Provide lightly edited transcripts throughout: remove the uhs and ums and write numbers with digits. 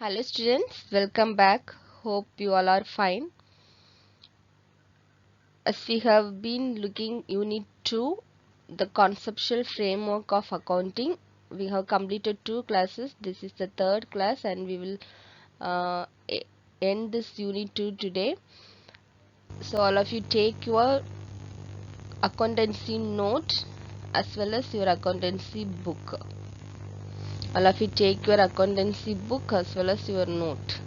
Hello students, welcome back. Hope you all are fine. As we have been looking Unit 2, the conceptual framework of accounting, we have completed 2 classes. This is the third class and we will uh, end this Unit 2 today. So all of you take your accountancy note as well as your accountancy book. All of you take your accountancy book as well as your note.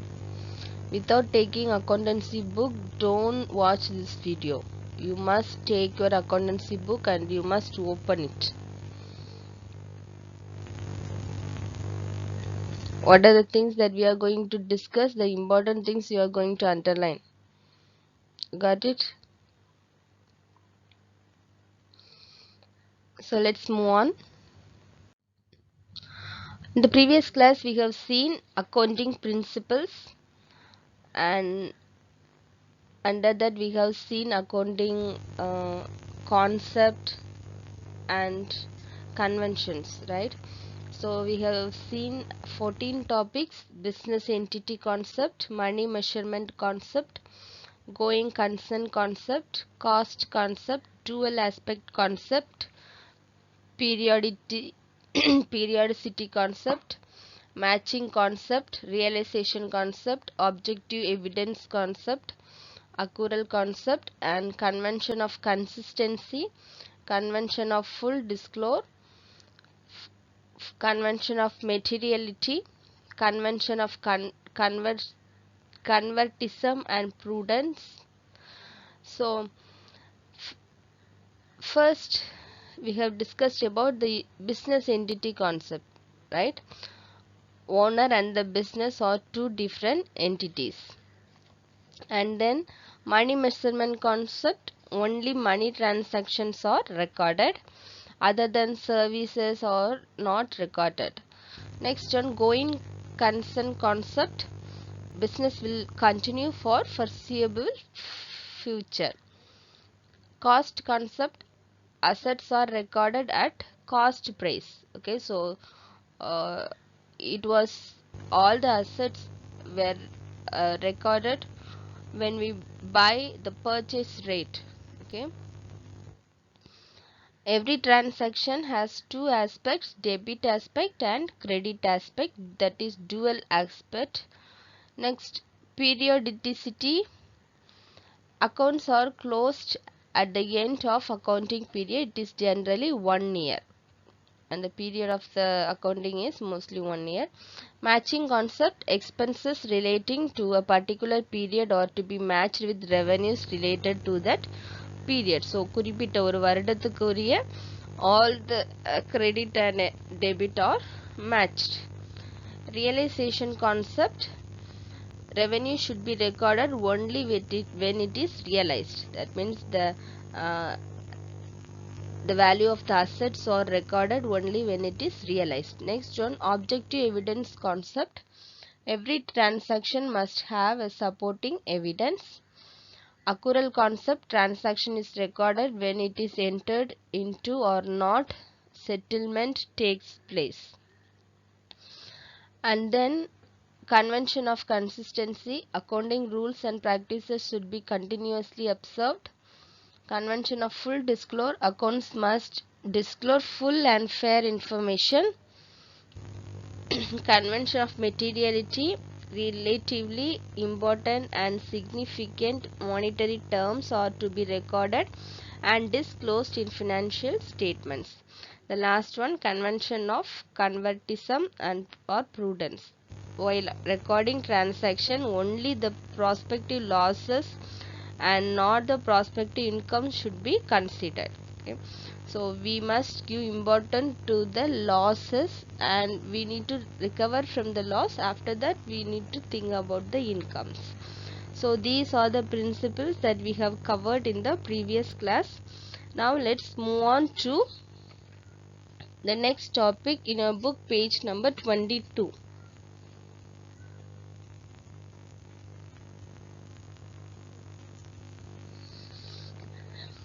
Without taking accountancy book, don't watch this video. You must take your accountancy book and you must open it. What are the things that we are going to discuss? The important things you are going to underline. Got it? So let's move on. In the previous class, we have seen accounting principles, and under that we have seen accounting concept and conventions, right? So we have seen 14 topics: business entity concept, money measurement concept, going concern concept, cost concept, dual aspect concept, periodicity periodicity concept, matching concept, realization concept, objective evidence concept, accrual concept, and convention of consistency, convention of full disclosure, convention of materiality, convention of convertism and prudence. So first we have discussed about the business entity concept, right? Owner and the business are two different entities. And then money measurement concept, only money transactions are recorded, other than services are not recorded. Next one, going concern concept, business will continue for foreseeable future. Cost concept, assets are recorded at cost price. Okay, so uh, it was all the assets were recorded when we buy the purchase rate. Okay, every transaction has two aspects, debit aspect and credit aspect, that is dual aspect. Next, periodicity, accounts are closed at the end of accounting period. It is generally 1 year and the period of the accounting is mostly 1 year. Matching concept, expenses relating to a particular period or to be matched with revenues related to that period. So குறிப்பிட்ட ஒரு வருடத்துக்குரிய all the credit and debit are matched. Realization concept, revenue should be recorded only when it is realized. That means uh, the value of the assets are recorded only when it is realized. Next one, objective evidence concept, every transaction must have a supporting evidence. Accrual concept, transaction is recorded when it is entered into or not settlement takes place. And then convention of consistency, accounting rules and practices should be continuously observed. Convention of full disclosure, accounts must disclose full and fair information. Convention of materiality, relatively important and significant monetary terms are to be recorded and disclosed in financial statements. The last one, convention of convertism and or prudence. While recording transaction, only the prospective losses and not the prospective income should be considered. Okay, so we must give importance to the losses and we need to recover from the loss. After that we need to think about the incomes. So these are the principles that we have covered in the previous class. Now let's move on to the next topic in our book, page number 22.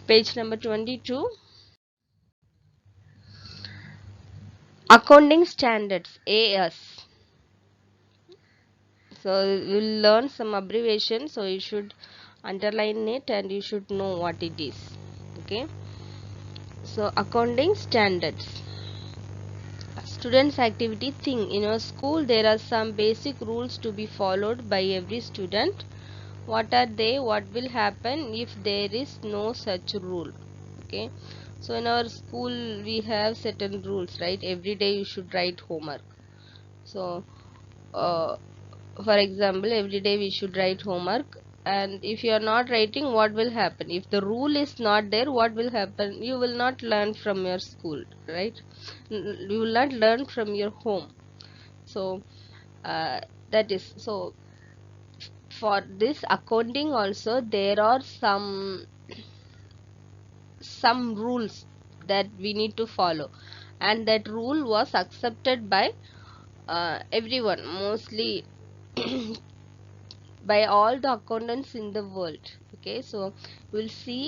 Page number 22. Accounting standards, AS. So we'll learn some abbreviation, so you should underline it and you should know what it is. Okay, so accounting standards. Students activity thing. In our school there are some basic rules to be followed by every student. What are they? What will happen if there is no such rule? Okay, so in our school we have certain rules, right? Every day you should write homework. So uh, for example, every day we should write homework, and if you are not writing, what will happen? If the rule is not there, what will happen? You will not learn from your school, right? You will not learn from your home. So that is so. For this accounting also there are some rules that we need to follow, and that rule was accepted by everyone, mostly by all the accountants in the world. Okay, so we'll see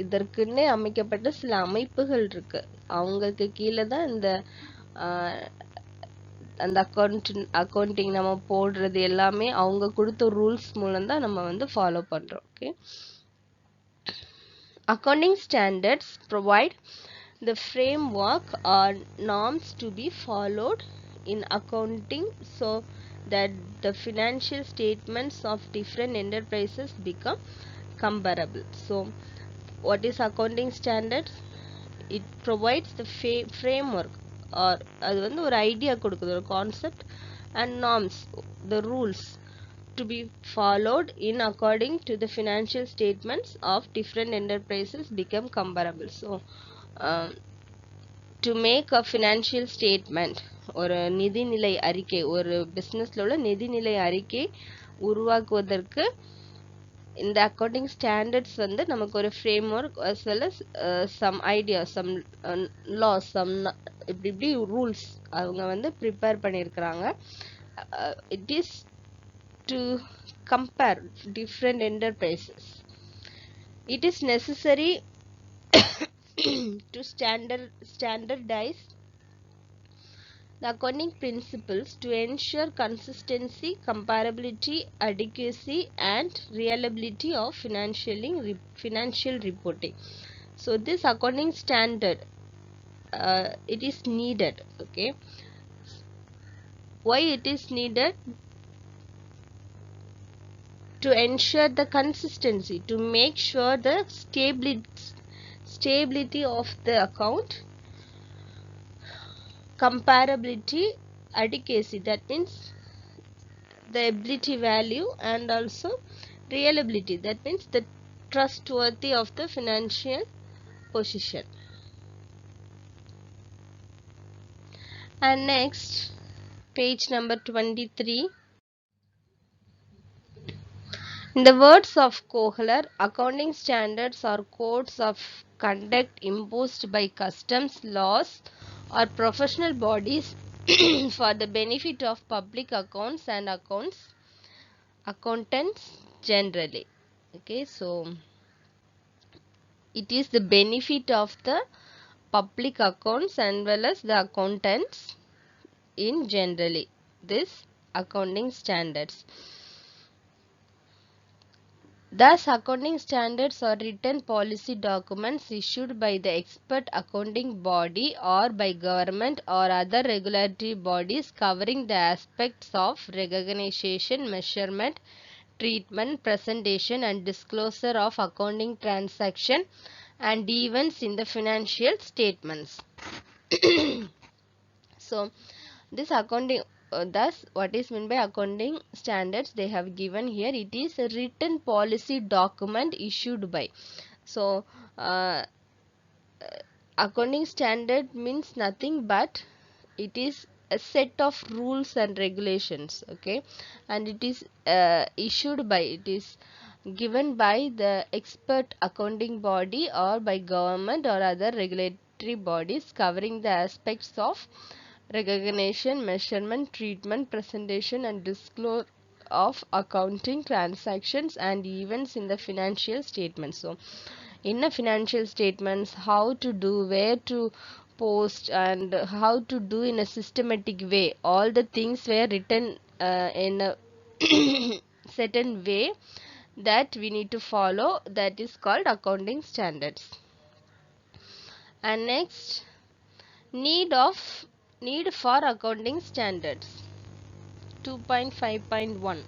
இதற்குன்னே அமைக்கப்பட்ட சில அமைப்புகள் இருக்கு. அவங்களுக்கு கீழே தான் இந்த அந்த accounting நம்ம போடுறது எல்லாமே அவங்க கொடுத்த ரூல்ஸ் மூலம் தான் நம்ம வந்து ஃபாலோ பண்றோம். Okay, accounting standards provide the framework or norms to be followed in accounting so that the financial statements of different enterprises become comparable. So what is accounting standards? It provides the framework, or அது வந்து ஒரு idea கொடுக்குது, ஒரு concept, and norms, the rules to be followed in according to the financial statements of different enterprises become comparable. So to make a financial statement, ஒரு நிதிநிலை அறிக்கை, ஒரு பிஸ்னஸ்ல உள்ள நிதிநிலை அறிக்கை உருவாக்குவதற்கு இந்த அக்கௌண்டிங் ஸ்டாண்டர்ட்ஸ் வந்து நமக்கு ஒரு frame work as well as some ideas, some laws, some இப்படி ரூல்ஸ் அவங்க வந்து ப்ரிப்பேர் பண்ணியிருக்கிறாங்க. It is to compare different enterprises. It is necessary to standardize the accounting principles to ensure consistency, comparability, adequacy and reliability of financial reporting. So this accounting standard it is needed. Okay, why it is needed? To ensure the consistency, to make sure the stability of the account, comparability, adequacy, that means the ability value, and also reliability, that means the trustworthy of the financial position. And next, page number 23. In the words of Kohler, accounting standards are codes of conduct imposed by customs, laws, or professional bodies for the benefit of public accounts and accountants generally. Okay, so it is the benefit of the public accounts and well as the accountants in generally, this accounting standards. Thus, accounting standards are written policy documents issued by the expert accounting body or by government or other regulatory bodies covering the aspects of recognition, measurement, treatment, presentation and disclosure of accounting transaction and events in the financial statements. So this accounting thus what is meant by accounting standards, they have given here, it is a written policy document issued by. So accounting standard means nothing but it is a set of rules and regulations. Okay, and it is issued by, it is given by the expert accounting body or by government or other regulatory bodies covering the aspects of recognition, measurement, treatment, presentation and disclosure of accounting transactions and events in the financial statements. So in the financial statements, how to do, where to post and how to do in a systematic way, all the things were written in a certain way that we need to follow, that is called accounting standards. And next, need for accounting standards 2.5.1.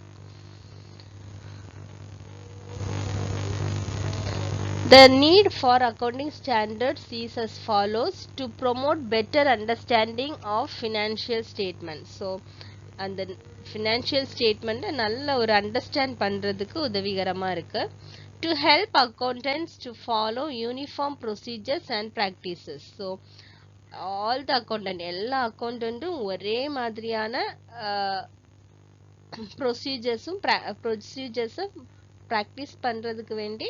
The need for accounting standards is as follows: to promote better understanding of financial statements. So அந்த financial statement நல்ல ஒரு understand பண்றதுக்கு உதவிகரமா இருக்கு. To help accountants to follow uniform procedures and practices. So all the accountant, எல்லா accountantum ஒரே மாதிரியான ப்ரொசீஜர்ஸும் practice பண்றதுக்கு வேண்டி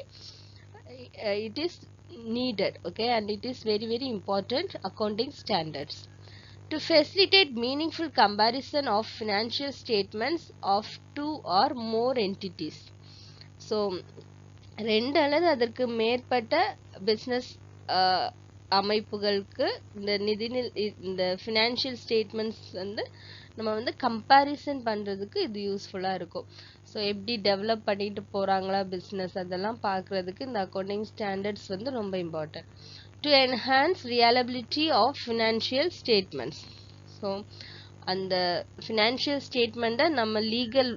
it is needed, okay, and it is very very important accounting standards to facilitate meaningful comparison of financial statements of two or more entities. So ரெண்டு அல்லது அதற்கு மேற்பட்ட business அமைப்புகளுக்கு இந்த ஃபினான்ஷியல் ஸ்டேட்மெண்ட்ஸ் வந்து நம்ம வந்து கம்பேரிசன் பண்ணுறதுக்கு இது யூஸ்ஃபுல்லாக இருக்கும். ஸோ எப்படி டெவலப் பண்ணிட்டு போகிறாங்களா பிஸ்னஸ், அதெல்லாம் பார்க்குறதுக்கு இந்த அக்கௌண்டிங் ஸ்டாண்டர்ட்ஸ் வந்து ரொம்ப important. To enhance reliability of financial statements. So அந்த ஃபினான்ஷியல் ஸ்டேட்மெண்ட்டை நம்ம லீகல்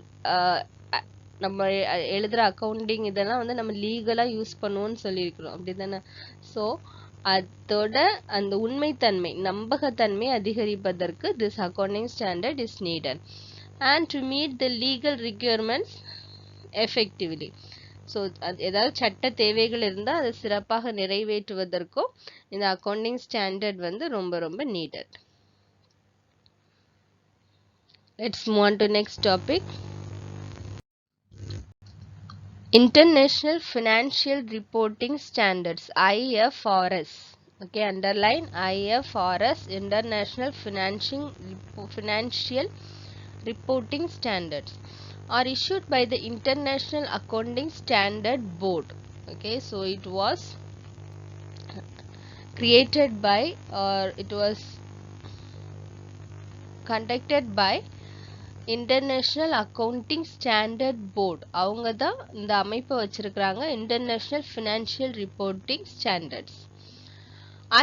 நம்ம எழுதுகிற அக்கௌண்டிங் இதெல்லாம் வந்து நம்ம லீகலாக யூஸ் பண்ணுவோம்னு சொல்லியிருக்கிறோம், அப்படி தானே? ஸோ அதோட அந்த உண்மைத்தன்மை நம்பகத்தன்மை அதிகரிப்பதற்கு this accounting standard is needed and to meet the legal requirements effectively. So ஏதாவது சட்ட தேவைகள் இருந்தால் அதை சிறப்பாக நிறைவேற்றுவதற்கும் இந்த அக்கௌண்டிங் ஸ்டாண்டர்ட் வந்து ரொம்ப ரொம்ப needed. Let's move on to next topic. International Financial Reporting Standards, IFRS. Okay, underline IFRS, International Financial Reporting Standards, are issued by the International Accounting Standard Board. Okay, so it was created by, or it was conducted by International Accounting Standard Board. அவங்க தான் இந்த அமைப்பை வச்சிருக்கிறாங்க, International financial reporting Standards.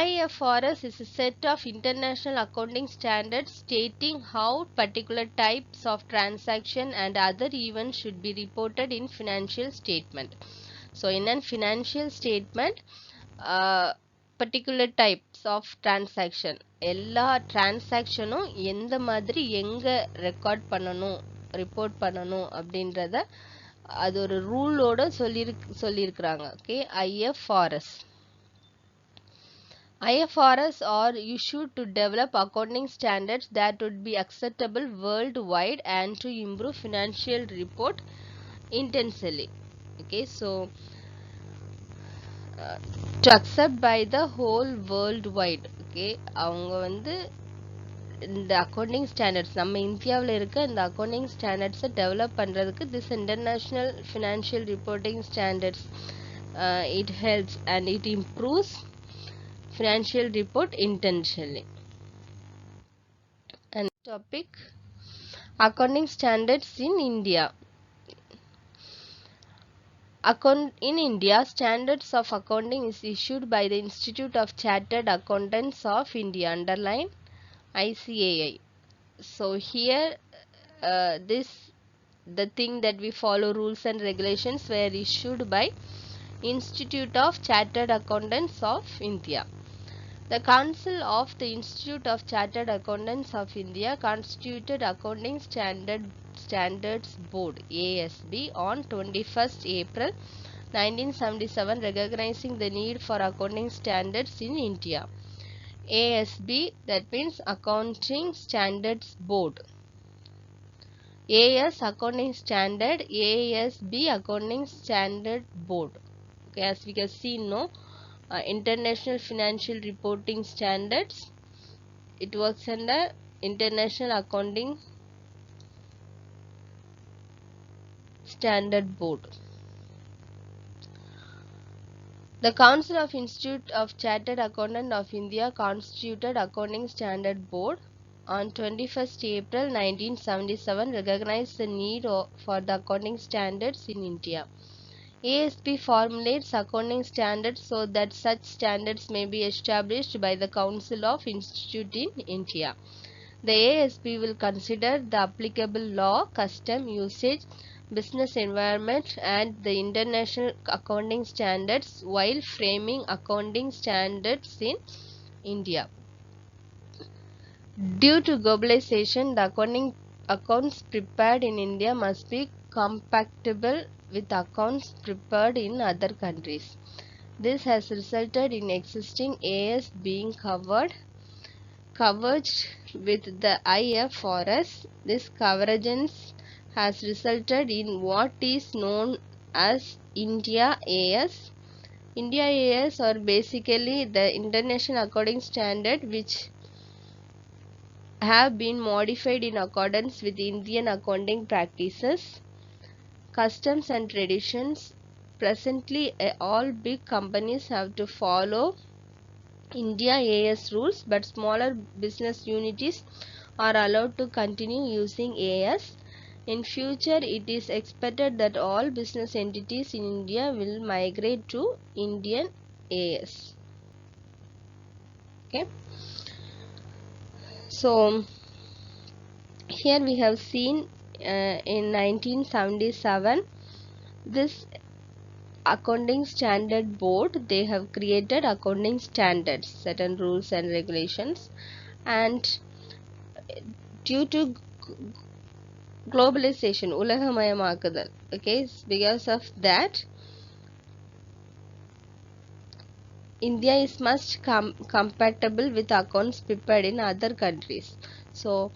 IFRS is a set of international accounting standards stating how particular types of transaction and other events should be reported in financial statement. So in a financial statement, particular types of transaction, எல்லா டிரான்சாக்ஷனும் எந்த மாதிரி எங்கே record பண்ணணும், report பண்ணணும் அப்படின்றத அது ஒரு ரூலோட சொல்லியிருக்கிறாங்க. Okay, IFRS are issued to develop accounting standards that would be acceptable worldwide and to improve financial report intensely. Okay, so to accept by the whole worldwide. Okay, அவங்க வந்து இந்த அக்கௌண்டிங் ஸ்டாண்டர்ட்ஸ் நம்ம இந்தியாவில் இருக்க இந்த அக்கௌண்டிங் ஸ்டாண்டர்ட்ஸை டெவலப் பண்ணுறதுக்கு this international financial reporting standards it helps and it improves financial report intentionally. And topic, accounting standards in India. In India, standards of accounting is issued by the Institute of Chartered Accountants of India, underline ICAI. So here the thing that we follow, rules and regulations were issued by Institute of Chartered Accountants of India. The Council of the Institute of Chartered Accountants of India constituted Accounting Standards Board ASB on 21st April 1977, recognizing the need for accounting standards in India. ASB, that means Accounting Standards Board. AS Accounting Standard, ASB Accounting Standard Board. Okay, as we can see, no, International Financial Reporting Standards, it works under International Accounting Standard Board. The Council of Institute of Chartered Accountants of India constituted Accounting Standard Board on 21st April 1977 recognized the need for the accounting standards in India. ASP formulates accounting standards so that such standards may be established by the Council of Institute in India. The ASP will consider the applicable law, custom, usage, business environment, and the international accounting standards while framing accounting standards in India. Due to globalization, the accounts prepared in India must be compatible with accounts prepared in other countries. This has resulted in existing AS being covered with the IFRS. This convergence has resulted in what is known as India AS. India AS are basically the international accounting standard which have been modified in accordance with Indian accounting practices, customs and traditions. Presently, all big companies have to follow India AS rules, but smaller business units are allowed to continue using AS. In future, it is expected that all business entities in India will migrate to Indian AS. Okay. So here we have seen in 1977 this accounting standard board, they have created accounting standards, certain rules and regulations, and due to globalization, உலகமயமாக்குதல், okay, because of that India is much compatible with accounts prepared in other countries. So,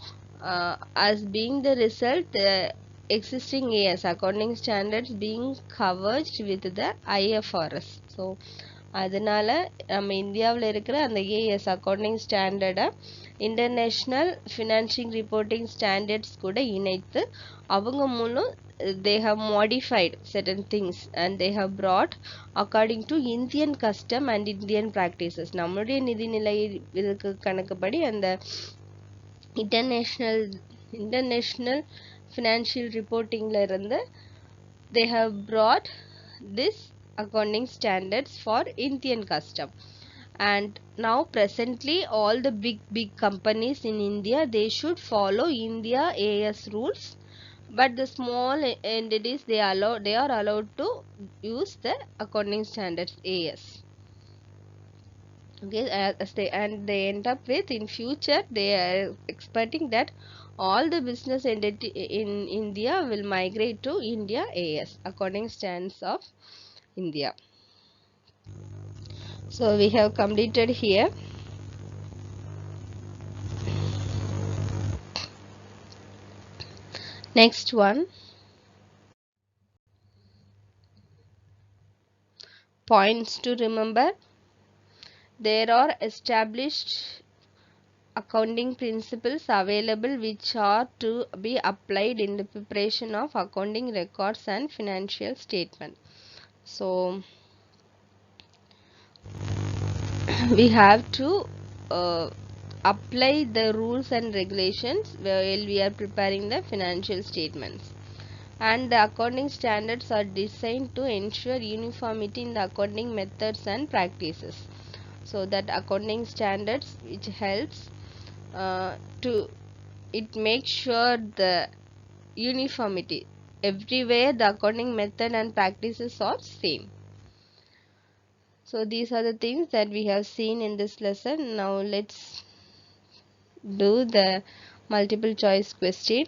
as being the result, the existing AS accounting standards being covered with the IFRS. So, அதனால நம்ம இந்தியாவில் இருக்கிற அந்த AS accounting ஸ்டாண்டர்டை international financial reporting standards கூட இணைத்து அவங்க மூலம் they have modified certain things and they have brought according to Indian custom and Indian practices. நம்மளுடைய நிதிநிலை இதுக்கு கணக்குப்படி அந்த international financial reportingல இருந்து they have brought this accounting standards for Indian custom. And now presently all the big companies in India, they should follow India AS rules, but the small entities they are allowed to use the accounting standards AS. Okay, they end up with in future they are expecting that all the business entity in India will migrate to India AS accounting standards of India. So we have completed here. Next one, points to remember. There are established accounting principles available which are to be applied in the preparation of accounting records and financial statement. So we have to apply the rules and regulations while we are preparing the financial statements. And the accounting standards are designed to ensure uniformity in the accounting methods and practices. So that accounting standards which helps it makes sure the uniformity everywhere, the accounting method and practices are same. So these are the things that we have seen in this lesson. Now let's do the multiple choice question.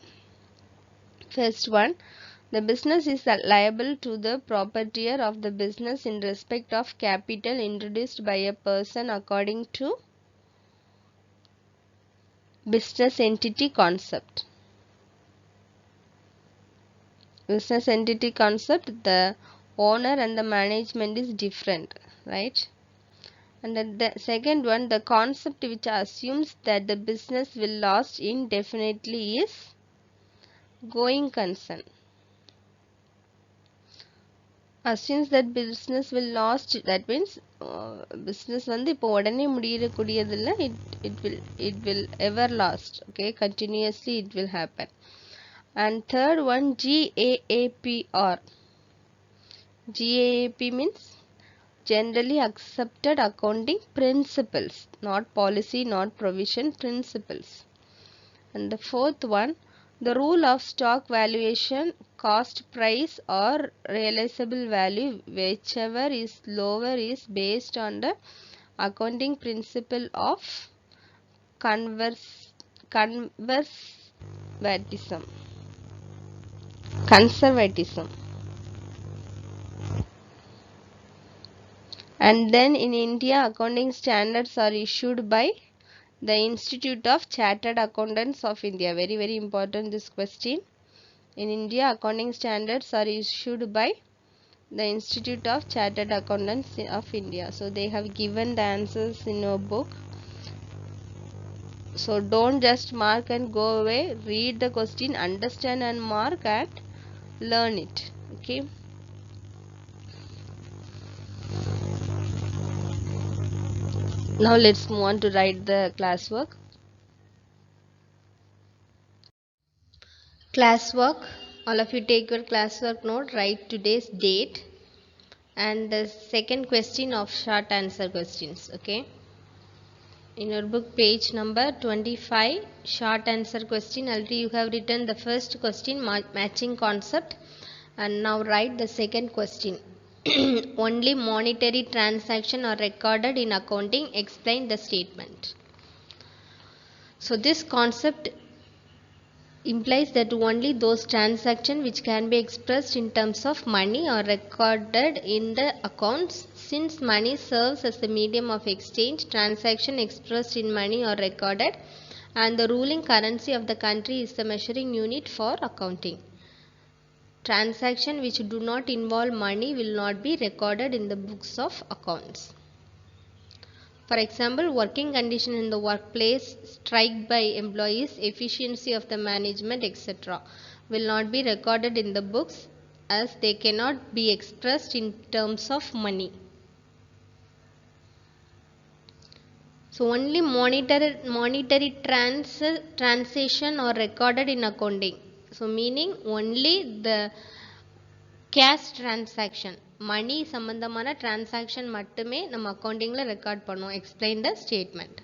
First one, the business is liable to the proprietor of the business in respect of capital introduced by a person according to business entity concept. Business entity concept, the owner and the management is different, right? And then the second one, the concept which assumes that the business will last indefinitely is going concern. since that business will last, that means business வந்து இப்போ உடனே முடியக்கூடியதில்ல, it will ever last. Okay, continuously it will happen. And third one, GAAP means generally accepted accounting principles, not policy, not provision, principles. And the fourth one, the rule of stock valuation, cost price or realizable value, whichever is lower, is based on the accounting principle of conservatism. And then in India, accounting standards are issued by the Institute of Chartered Accountants of India. Very, very important this question. In India, accounting standards are issued by the Institute of Chartered Accountants of India. So they have given the answers in your book. So don't just mark and go away. Read the question, understand and mark, and learn it. Okay. Now let's move on to write the classwork. Classwork. All of you take your classwork note. Write today's date and the second question of short answer questions. Okay. In your book, page number 25, short answer question. Already you have written the first question, matching concept, and now write the second question. Only monetary transaction are recorded in accounting. Explain the statement. So this concept implies that only those transactions which can be expressed in terms of money are recorded in the accounts. Since money serves as the medium of exchange, transactions expressed in money are recorded, and the ruling currency of the country is the measuring unit for accounting. Transactions which do not involve money will not be recorded in the books of accounts. For example, working condition in the workplace, strike by employees, efficiency of the management, etc. will not be recorded in the books as they cannot be expressed in terms of money. So only monetary transaction are recorded in accounting. So meaning only the cash transaction, money சம்பந்தமான transaction மட்டுமே நம்ம accountingல record பண்ணுவோம். Explain the statement.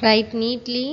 Write neatly.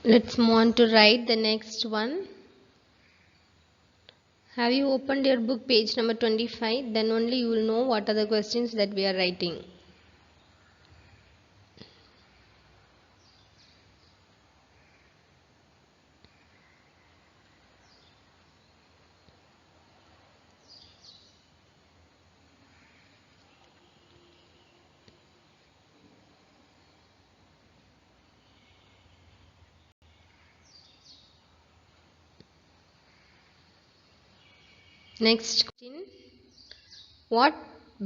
Let's move on to write the next one. Have you opened your book, page number 25? Then only you will know what are the questions that we are writing. Next question. What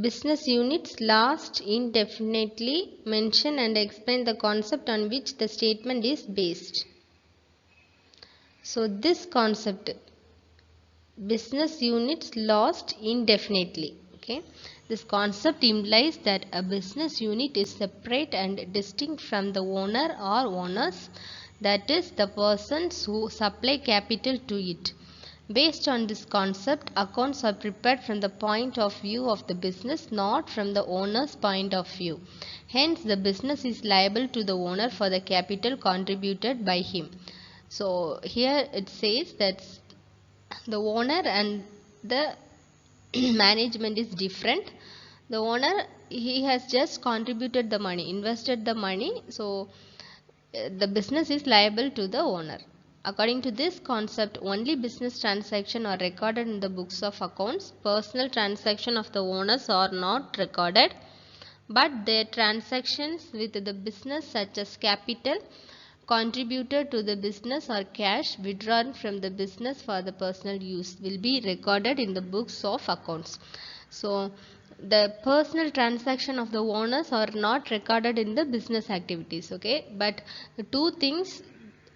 business units last indefinitely? Mention and explain the concept on which the statement is based. So this concept, business units last indefinitely. Okay, this concept implies that a business unit is separate and distinct from the owner or owners, that is the persons who supply capital to it. Based on this concept, accounts are prepared from the point of view of the business, not from the owner's point of view. Hence, the business is liable to the owner for the capital contributed by him. So here it says that the owner and the management is different. The owner, he has just contributed the money, invested the money, so the business is liable to the owner. According to this concept, only business transactions are recorded in the books of accounts. Personal transactions of the owners are not recorded, but their transactions with the business, such as capital contributed to the business or cash withdrawn from the business for the personal use, will be recorded in the books of accounts. So the personal transaction of the owners are not recorded in the business activities. Okay, but the two things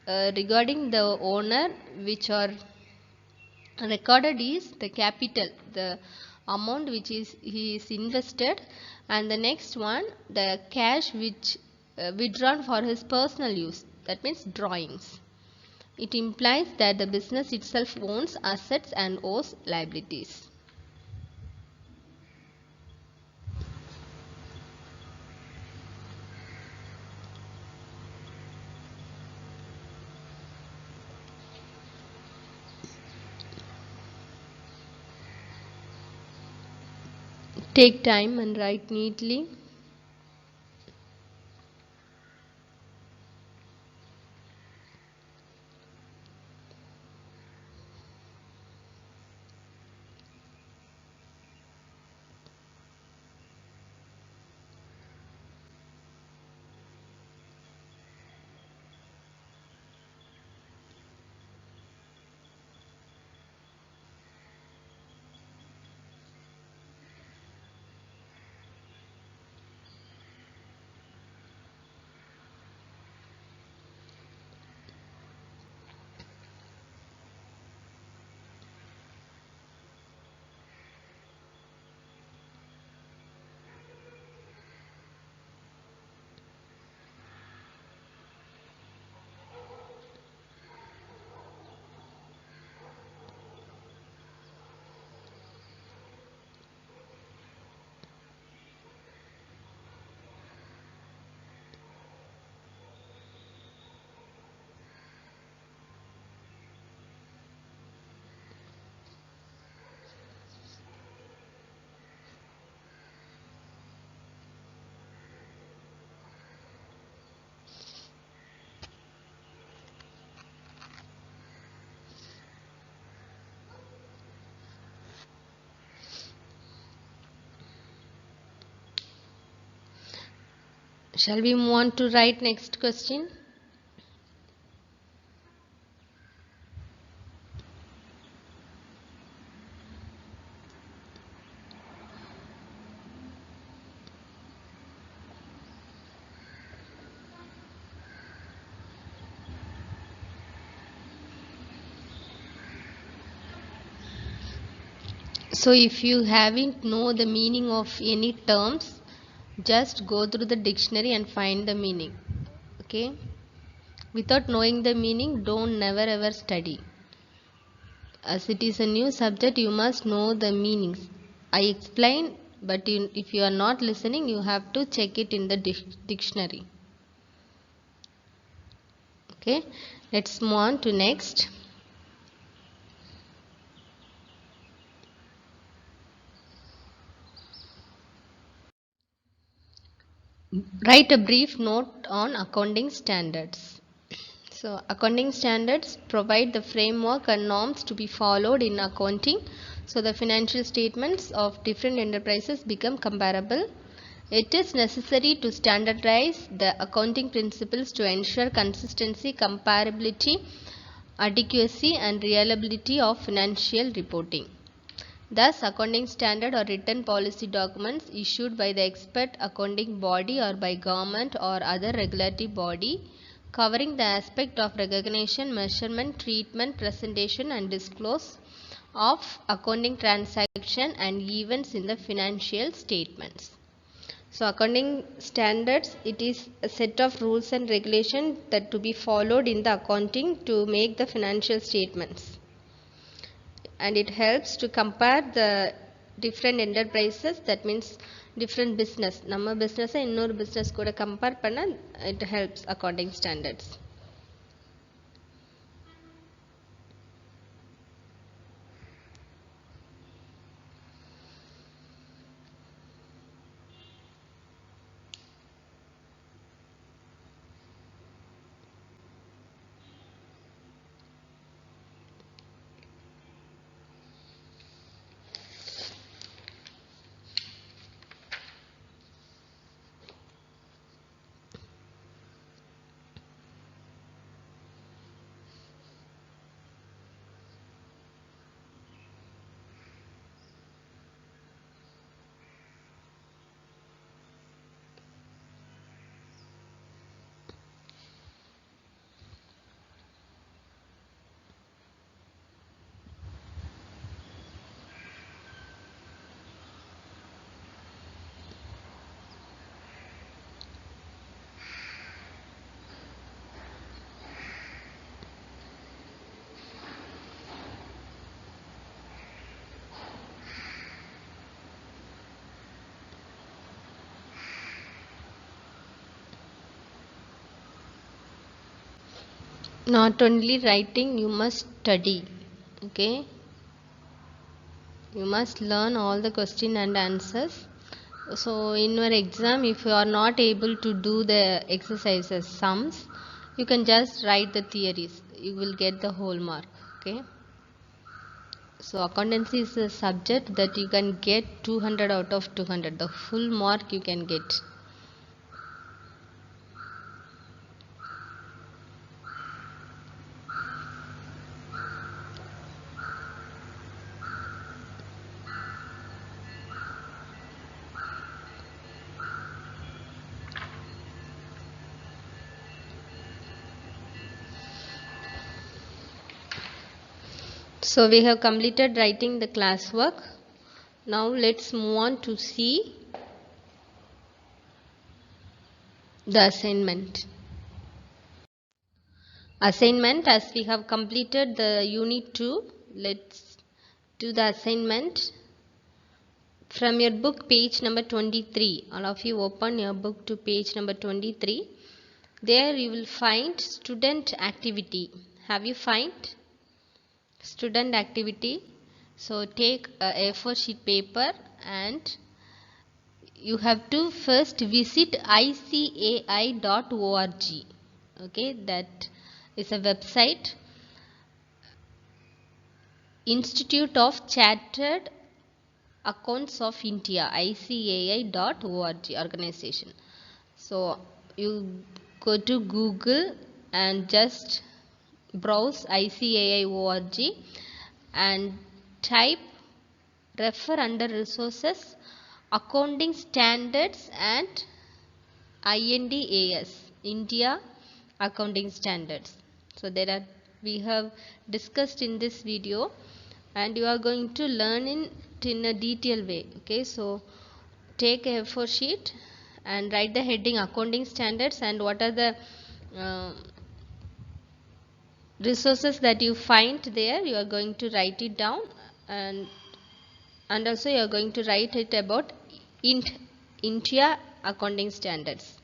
regarding the owner which are recorded is the capital, the amount which is he is invested, and the next one, the cash which withdrawn for his personal use, that means drawings. It implies that the business itself owns assets and owes liabilities. Take time and write neatly. Shall we move on to write next question? So if you haven't know the meaning of any terms, just go through the dictionary and find the meaning. Okay, without knowing the meaning, don't never ever study. As it is a new subject, you must know the meanings. I explain, but if you are not listening, you have to check it in the dictionary. Okay, let's move on to next. Write a brief note on accounting standards. So accounting standards provide the framework and norms to be followed in accounting, so the financial statements of different enterprises become comparable. It is necessary to standardize the accounting principles to ensure consistency, comparability, adequacy and reliability of financial reporting. Thus, accounting standard or written policy documents issued by the expert accounting body or by government or other regulatory body covering the aspect of recognition, measurement, treatment, presentation and disclose of accounting transaction and events in the financial statements. So accounting standards, it is a set of rules and regulations that to be followed in the accounting to make the financial statements. And it helps to compare the different enterprises, that means different business. Nama business innor business kuda compare panna it helps accounting standards. Not only writing, you must study. Okay, you must learn all the question and answers. So in your exam, if you are not able to do the exercises sums, you can just write the theories, you will get the whole mark. Okay, so accountancy is a subject that you can get 200 out of 200, the full mark you can get. So we have completed writing the classwork. Now let's move on to see the assignment. Assignment, as we have completed the unit 2, let's do the assignment. From your book page number 23, all of you open your book to page number 23. There you will find student activity. Have you find student activity? So take a A4 sheet paper and you have to first visit icai.org. Okay, that is a website. Institute of Chartered Accounts of India, icai.org organization. So you go to Google and just browse icai.org and type refer under resources accounting standards and INDAS, India accounting standards. So there are, we have discussed in this video and you are going to learn it in a detailed way. Okay, so take a A4 sheet and write the heading accounting standards and what are the resources that you find there. You are going to write it down and also you are going to write it about India accounting standards.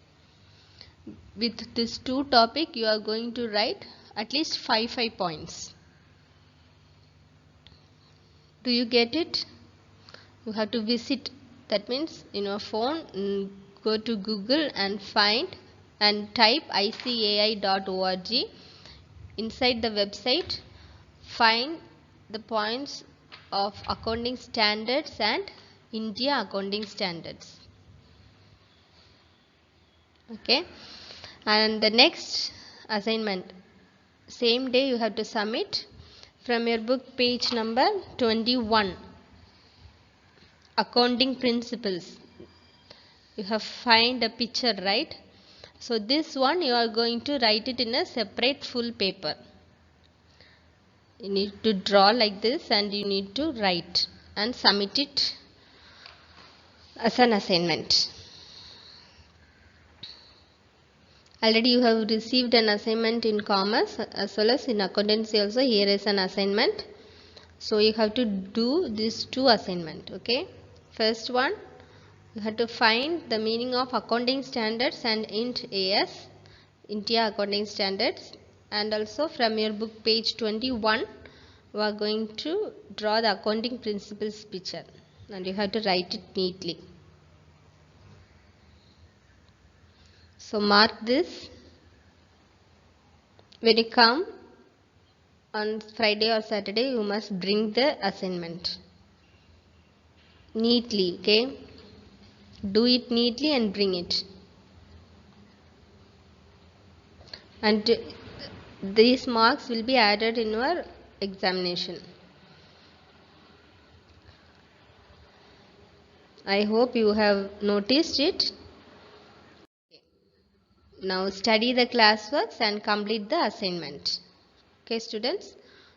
With this two topic you are going to write at least 5 points. Do you get it? You have to visit, that means in your phone go to Google and find and type icai.org. Inside the website find the points of accounting standards and India accounting standards. Okay, and the next assignment, same day you have to submit from your book page number 21. accounting principles. You have find a picture, right? So this one you are going to write it in a separate full paper. You need to draw like this and you need to write and submit it as an assignment. Already you have received an assignment in commerce as well as in accountancy also. Here is an assignment. So you have to do these two assignment. Okay. First one, you have to find the meaning of accounting standards and int AS, India accounting standards, and also from your book page 21 we are going to draw the accounting principles picture and you have to write it neatly. So mark this. When you come on Friday or Saturday, you must bring the assignment neatly. Okay, do it neatly and bring it. And these marks will be added in your examination. I hope you have noticed it. Now study the classworks and complete the assignment. Okay students,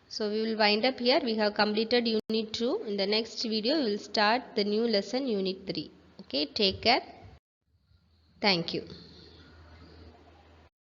so we will wind up here. We have completed unit 2. In the next video we will start the new lesson, unit 3. Okay, take care. Thank you.